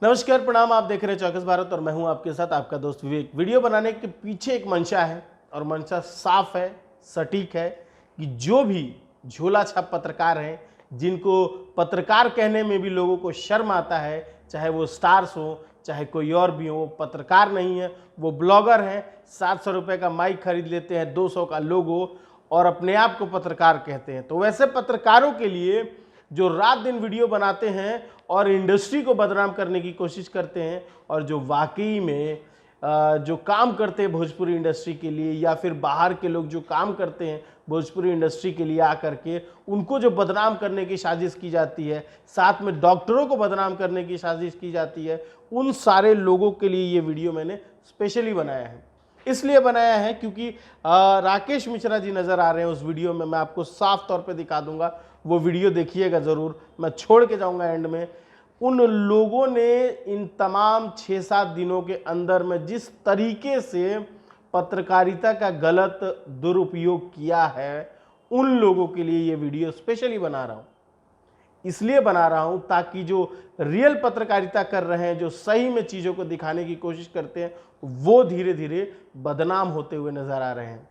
नमस्कार, प्रणाम। आप देख रहे हैं चौकस भारत और मैं हूं आपके साथ आपका दोस्त विवेक। वीडियो बनाने के पीछे एक मंशा है और मंशा साफ है, सटीक है कि जो भी झोला छाप पत्रकार हैं, जिनको पत्रकार कहने में भी लोगों को शर्म आता है, चाहे वो स्टार्स हो चाहे कोई और भी हो, वो पत्रकार नहीं है, वो ब्लॉगर हैं। 700 रुपये का माइक खरीद लेते हैं, 200 का लोगो, और अपने आप को पत्रकार कहते हैं। तो वैसे पत्रकारों के लिए जो रात दिन वीडियो बनाते हैं और इंडस्ट्री को बदनाम करने की कोशिश करते हैं, और जो वाकई में जो काम करते हैं भोजपुरी इंडस्ट्री के लिए, या फिर बाहर के लोग जो काम करते हैं भोजपुरी इंडस्ट्री के लिए आकर के, उनको जो बदनाम करने की साजिश की जाती है, साथ में डॉक्टरों को बदनाम करने की साजिश की जाती है, उन सारे लोगों के लिए ये वीडियो मैंने स्पेशली बनाया है। इसलिए बनाया है क्योंकि राकेश मिश्रा जी नज़र आ रहे हैं उस वीडियो में। मैं आपको साफ तौर पे दिखा दूंगा, वो वीडियो देखिएगा ज़रूर। मैं छोड़ के जाऊंगा एंड में। उन लोगों ने इन तमाम 6-7 दिनों के अंदर में जिस तरीके से पत्रकारिता का गलत दुरुपयोग किया है, उन लोगों के लिए ये वीडियो स्पेशली बना रहा हूँ। इसलिए बना रहा हूं ताकि जो रियल पत्रकारिता कर रहे हैं, जो सही में चीज़ों को दिखाने की कोशिश करते हैं, वो धीरे धीरे बदनाम होते हुए नजर आ रहे हैं।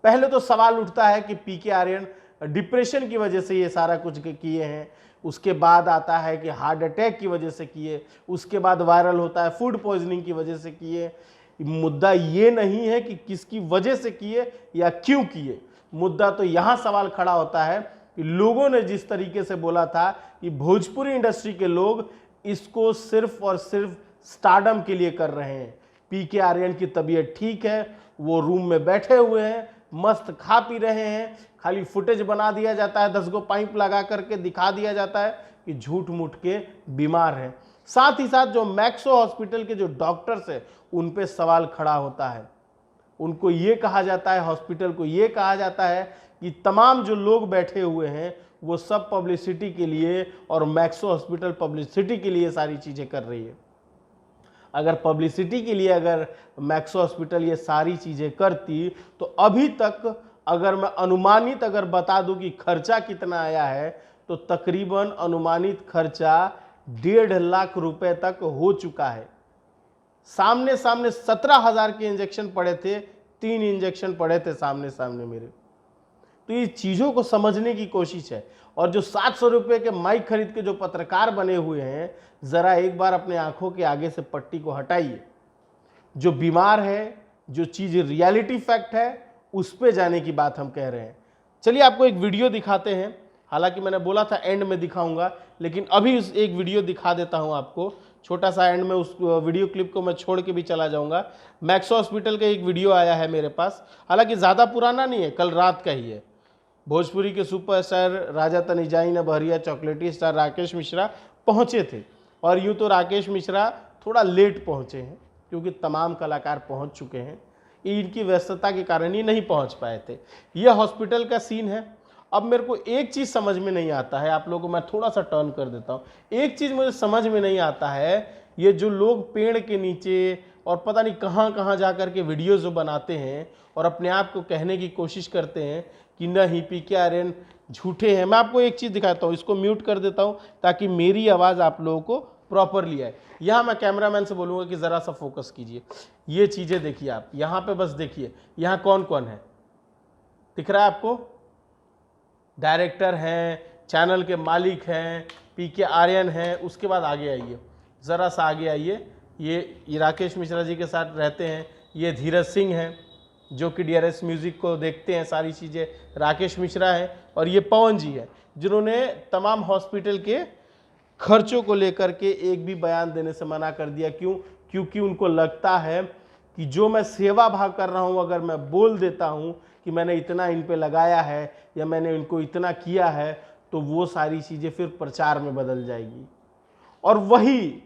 पहले तो सवाल उठता है कि पीके आर्यन डिप्रेशन की वजह से ये सारा कुछ किए हैं। उसके बाद आता है कि हार्ट अटैक की वजह से किए। उसके बाद वायरल होता है फूड पॉइजनिंग की वजह से किए। मुद्दा ये नहीं है कि किसकी वजह से किए या क्यों किए। मुद्दा तो यहाँ सवाल खड़ा होता है कि लोगों ने जिस तरीके से बोला था कि भोजपुरी इंडस्ट्री के लोग इसको सिर्फ और सिर्फ स्टारडम के लिए कर रहे हैं। पीके आर्यन की तबीयत ठीक है, वो रूम में बैठे हुए हैं, मस्त खा पी रहे हैं, खाली फुटेज बना दिया जाता है, 10 गो पाइप लगा करके दिखा दिया जाता है कि झूठ मूठ के बीमार हैं। साथ ही साथ जो मैक्सो हॉस्पिटल के जो डॉक्टर्स हैं, उन पे सवाल खड़ा होता है। उनको ये कहा जाता है, हॉस्पिटल को ये कहा जाता है कि तमाम जो लोग बैठे हुए हैं वो सब पब्लिसिटी के लिए, और मैक्सो हॉस्पिटल पब्लिसिटी के लिए सारी चीज़ें कर रही है। अगर पब्लिसिटी के लिए अगर मैक्सो हॉस्पिटल ये सारी चीज़ें करती, तो अभी तक अगर मैं अनुमानित अगर बता दूं कि खर्चा कितना आया है, तो तकरीबन अनुमानित खर्चा 1.5 लाख रुपए तक हो चुका है। सामने 17,000 के इंजेक्शन पड़े थे, 3 इंजेक्शन पड़े थे सामने सामने मेरे। तो ये चीज़ों को समझने की कोशिश है। और जो 700 रुपये के माइक खरीद के जो पत्रकार बने हुए हैं, ज़रा एक बार अपने आंखों के आगे से पट्टी को हटाइए। जो बीमार है, जो चीज़ रियलिटी फैक्ट है, उस पे जाने की बात हम कह रहे हैं। चलिए आपको एक वीडियो दिखाते हैं। हालांकि मैंने बोला था एंड में दिखाऊंगा, लेकिन अभी एक वीडियो दिखा देता हूं आपको, छोटा सा। एंड में उस वीडियो क्लिप को मैं छोड़ के भी चला जाऊंगा। मैक्सो हॉस्पिटल का एक वीडियो आया है मेरे पास, हालांकि ज़्यादा पुराना नहीं है, कल रात का ही है। भोजपुरी के सुपरस्टार राजा तनिजाई न बहरिया चॉकलेटी स्टार राकेश मिश्रा पहुंचे थे। और यूँ तो राकेश मिश्रा थोड़ा लेट पहुंचे हैं, क्योंकि तमाम कलाकार पहुंच चुके हैं। इनकी व्यस्तता के कारण ही नहीं पहुंच पाए थे। यह हॉस्पिटल का सीन है। अब मेरे को एक चीज़ समझ में नहीं आता है, आप लोगों को मैं थोड़ा सा टर्न कर देता हूँ। एक चीज़ मुझे समझ में नहीं आता है, ये जो लोग पेड़ के नीचे और पता नहीं कहाँ कहाँ जा कर के वीडियो जो बनाते हैं और अपने आप को कहने की कोशिश करते हैं कि नहीं पीके आर्यन झूठे हैं। मैं आपको एक चीज़ दिखाता हूँ, इसको म्यूट कर देता हूँ ताकि मेरी आवाज़ आप लोगों को प्रॉपरली आए। यहाँ मैं कैमरामैन से बोलूँगा कि ज़रा सा फोकस कीजिए। ये चीज़ें देखिए आप, यहाँ पे बस देखिए, यहाँ कौन कौन है दिख रहा है आपको? डायरेक्टर हैं, चैनल के मालिक हैं, पीके आर्यन हैं। उसके बाद आगे आइए, ज़रा सा आगे आइए। ये राकेश मिश्रा जी के साथ रहते हैं। ये धीरज सिंह हैं जो कि DRS म्यूज़िक को देखते हैं, सारी चीज़ें राकेश मिश्रा हैं। और ये पवन जी हैं जिन्होंने तमाम हॉस्पिटल के खर्चों को लेकर के एक भी बयान देने से मना कर दिया। क्यों? क्योंकि उनको लगता है कि जो मैं सेवा भाव कर रहा हूं, अगर मैं बोल देता हूं कि मैंने इतना इन पे लगाया है या मैंने इनको इतना किया है, तो वो सारी चीज़ें फिर प्रचार में बदल जाएगी। और वही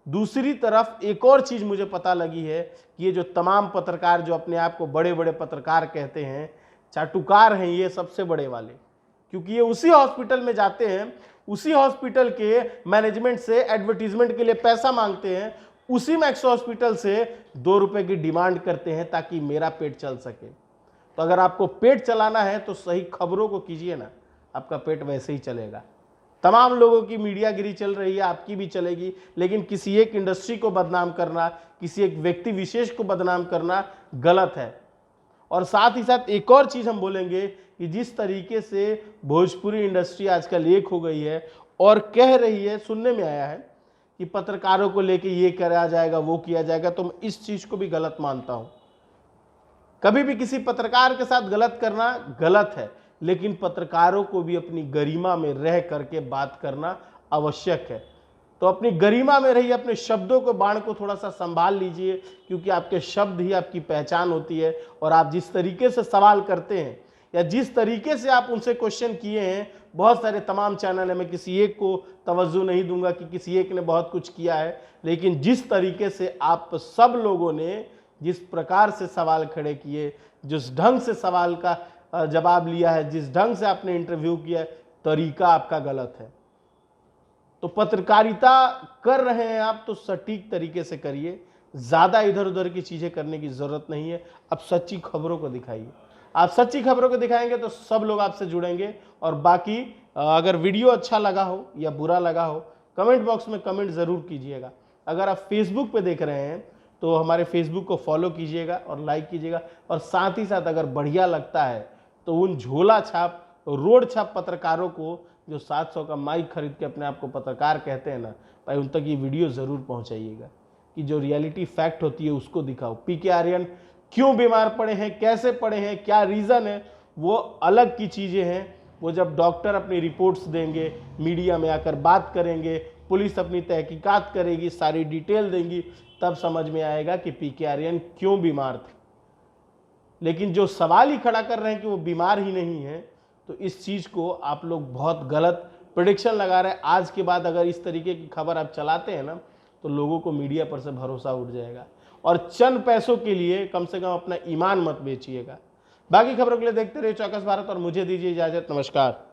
दूसरी तरफ एक और चीज़ मुझे पता लगी है कि ये जो तमाम पत्रकार जो अपने आप को बड़े बड़े पत्रकार कहते हैं, चाटुकार हैं ये सबसे बड़े वाले। क्योंकि ये उसी हॉस्पिटल में जाते हैं, उसी हॉस्पिटल के मैनेजमेंट से एडवर्टीजमेंट के लिए पैसा मांगते हैं, उसी मैक्सो हॉस्पिटल से 2 रुपए की डिमांड करते हैं ताकि मेरा पेट चल सके। तो अगर आपको पेट चलाना है तो सही खबरों को कीजिए ना, आपका पेट वैसे ही चलेगा। तमाम लोगों की मीडियागिरी चल रही है, आपकी भी चलेगी, लेकिन किसी एक इंडस्ट्री को बदनाम करना, किसी एक व्यक्ति विशेष को बदनाम करना गलत है। और साथ ही साथ एक और चीज हम बोलेंगे कि जिस तरीके से भोजपुरी इंडस्ट्री आजकल एक हो गई है और कह रही है, सुनने में आया है कि पत्रकारों को लेके ये करा जाएगा, वो किया जाएगा, तो मैं इस चीज को भी गलत मानता हूं। कभी भी किसी पत्रकार के साथ गलत करना गलत है, लेकिन पत्रकारों को भी अपनी गरिमा में रह करके बात करना आवश्यक है। तो अपनी गरिमा में रहिए, अपने शब्दों को, बाण को थोड़ा सा संभाल लीजिए, क्योंकि आपके शब्द ही आपकी पहचान होती है। और आप जिस तरीके से सवाल करते हैं या जिस तरीके से आप उनसे क्वेश्चन किए हैं, बहुत सारे तमाम चैनल है, मैं किसी एक को तवज्जो नहीं दूंगा कि किसी एक ने बहुत कुछ किया है, लेकिन जिस तरीके से आप सब लोगों ने जिस प्रकार से सवाल खड़े किए, जिस ढंग से सवाल का जवाब लिया है, जिस ढंग से आपने इंटरव्यू किया है, तरीका आपका गलत है। तो पत्रकारिता कर रहे हैं आप तो सटीक तरीके से करिए, ज्यादा इधर उधर की चीजें करने की जरूरत नहीं है। अब सच्ची खबरों को दिखाइए, आप सच्ची खबरों को दिखाएंगे तो सब लोग आपसे जुड़ेंगे। और बाकी अगर वीडियो अच्छा लगा हो या बुरा लगा हो, कमेंट बॉक्स में कमेंट जरूर कीजिएगा। अगर आप फेसबुक पे देख रहे हैं तो हमारे फेसबुक को फॉलो कीजिएगा और लाइक कीजिएगा। और साथ ही साथ अगर बढ़िया लगता है तो उन झोला छाप, रोड छाप पत्रकारों को जो 700 का माइक खरीद के अपने आप को पत्रकार कहते हैं ना भाई, उन तक ये वीडियो जरूर पहुंचाइएगा कि जो रियलिटी फैक्ट होती है उसको दिखाओ। पीके आर्यन क्यों बीमार पड़े हैं, कैसे पड़े हैं, क्या रीजन है, वो अलग की चीजें हैं। वो जब डॉक्टर अपनी रिपोर्ट्स देंगे, मीडिया में आकर बात करेंगे, पुलिस अपनी तहकीकात करेगी, सारी डिटेल देंगी, तब समझ में आएगा कि पीके आर्यन क्यों बीमार थे। लेकिन जो सवाल ही खड़ा कर रहे हैं कि वो बीमार ही नहीं है, तो इस चीज को आप लोग बहुत गलत प्रेडिक्शन लगा रहे हैं। आज के बाद अगर इस तरीके की खबर आप चलाते हैं ना, तो लोगों को मीडिया पर से भरोसा उठ जाएगा। और चंद पैसों के लिए कम से कम अपना ईमान मत बेचिएगा। बाकी खबरों के लिए देखते रहिए चौकस भारत और मुझे दीजिए इजाजत। नमस्कार।